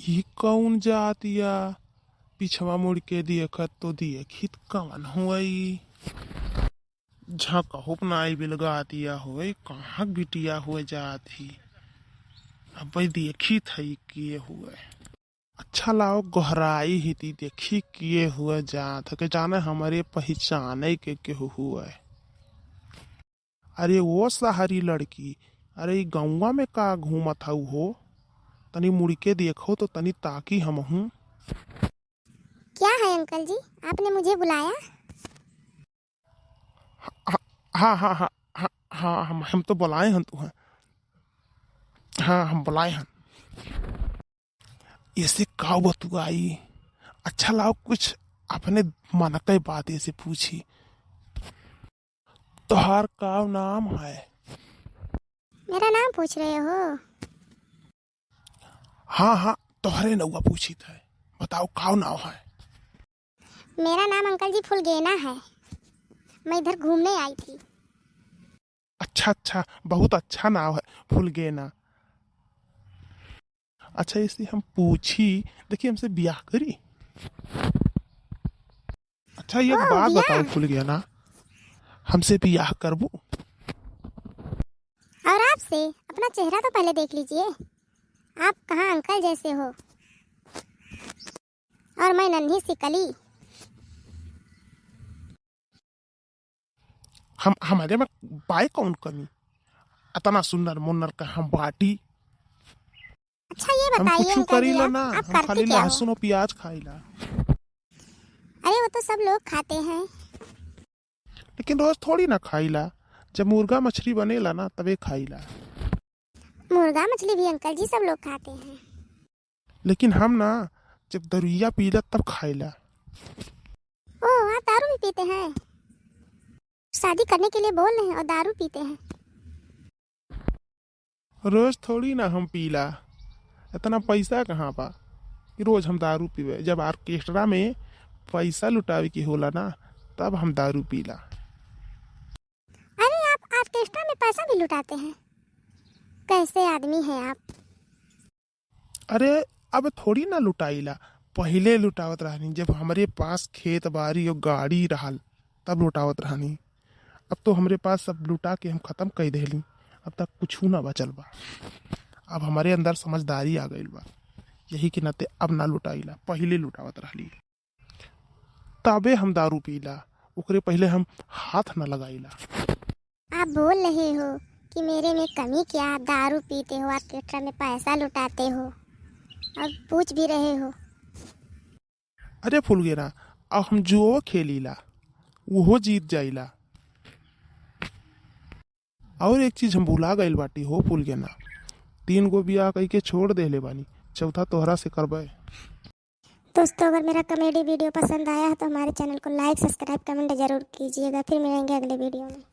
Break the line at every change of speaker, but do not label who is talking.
ये कौन जातिया पिछवा मुड़ के देखत तो देखित कवन हुई झकहुप नाई बिलगा दिया हुए कहाँ बिटिया हुए जाती अब देखी थी किए हुए अच्छा लाओ गहराई ही थी देखी किए हुए जात के जाने हमारे पहचाने के केहू हुए। अरे वो सहारी लड़की अरे गौवा में का घूमत हऊ हो तनी मुड़ के देखो तो तनी ताकि हम हूँ।
क्या है अंकल जी, आपने मुझे बुलाया?
हाँ हाँ हाँ हाँ हाँ हम तो बुलाए हैं तू हैं। हाँ हम बुलाए हैं ऐसे का बतुआई। अच्छा लाओ कुछ अपने मन के बात ऐसे पूछी। तोहार का नाम है?
मेरा नाम पूछ रहे हो?
हाँ हाँ तोहरे नौआ पूछी थे, बताओ का नाम है?
मेरा नाम अंकल जी फुलगेना है। मैं इधर घूमने आई थी।
अच्छा अच्छा बहुत अच्छा नाम है फुलगेना। अच्छा इसे हम पूछी देखिए हमसे ब्याह करी। अच्छा ये एक बात बताओ फुलगेना, हमसे ब्याह करबू?
और आपसे अपना चेहरा तो पहले देख लीजिए, आप कहाँ अंकल जैसे हो और मैं नन्ही सी कली।
हम हमारे में पाए कौन कमी, इतना सुंदर मुन्नर का हम बाटी।
अच्छा ये
हम
बताइए
कुछ
अंकल
करी
जी,
ला
आप,
ना,
आप
हम
करते
खाली
क्या हो?
लहसुन और प्याज खाईला।
अरे वो तो सब लोग खाते हैं।
लेकिन रोज थोड़ी ना खाईला, जब मुर्गा मछली बनेला ना तबे खाईला।
मुर्गा मछली भी अंकल जी सब लोग खाते हैं।
लेकिन हम ना जब दरुइया पीला तब खाईला।
ओह, आप दारू भी पीते हैं? शादी करने के लिए बोल रहे हैं और दारू पीते हैं?
रोज थोड़ी ना हम पीला, इतना पैसा कहाँ बा कि रोज हम दारू पीवे। जब ऑर्केस्ट्रा में पैसा लुटावे की होला ना तब हम दारू पीला।
अरे आप ऑर्केस्ट्रा में पैसा भी लुटाते हैं? कैसे आदमी हैं आप?
अरे अब थोड़ी ना लुटाईला, पहले लुटावत रहनी जब हमारे पास खेत बाड़ी और गाड़ी रहल तब लुटावत रहनी। अब तो हमारे पास सब लुटा के हम खत्म कर देली, अब तक कुछ ना बचल बा। अब हमारे अंदर समझदारी आ गई बा, यही के नाते अब ना लुटाईला, पहले लुटावत रहली तबे हम दारू पीला, ओकरे पहले हम हाथ न लगाईला।
आप बोल रहे हो कि मेरे में कमी क्या, आप दारू पीते हो, ऑर्केस्ट्रा में पैसा लुटाते हो और पूछ भी रहे हो।
अरे फुलगेना अब हम जुओ खेलीला वो जीत जाइला। और एक चीज हम भुला गइल बाटी हो फुलगेना, 3 गो बियाह कई के छोड़ देले बानी, चौथा तोहरा से करबे।
दोस्तों अगर मेरा कॉमेडी वीडियो पसंद आया है तो हमारे चैनल को लाइक सब्सक्राइब कमेंट जरूर कीजिएगा। फिर मिलेंगे अगले वीडियो में।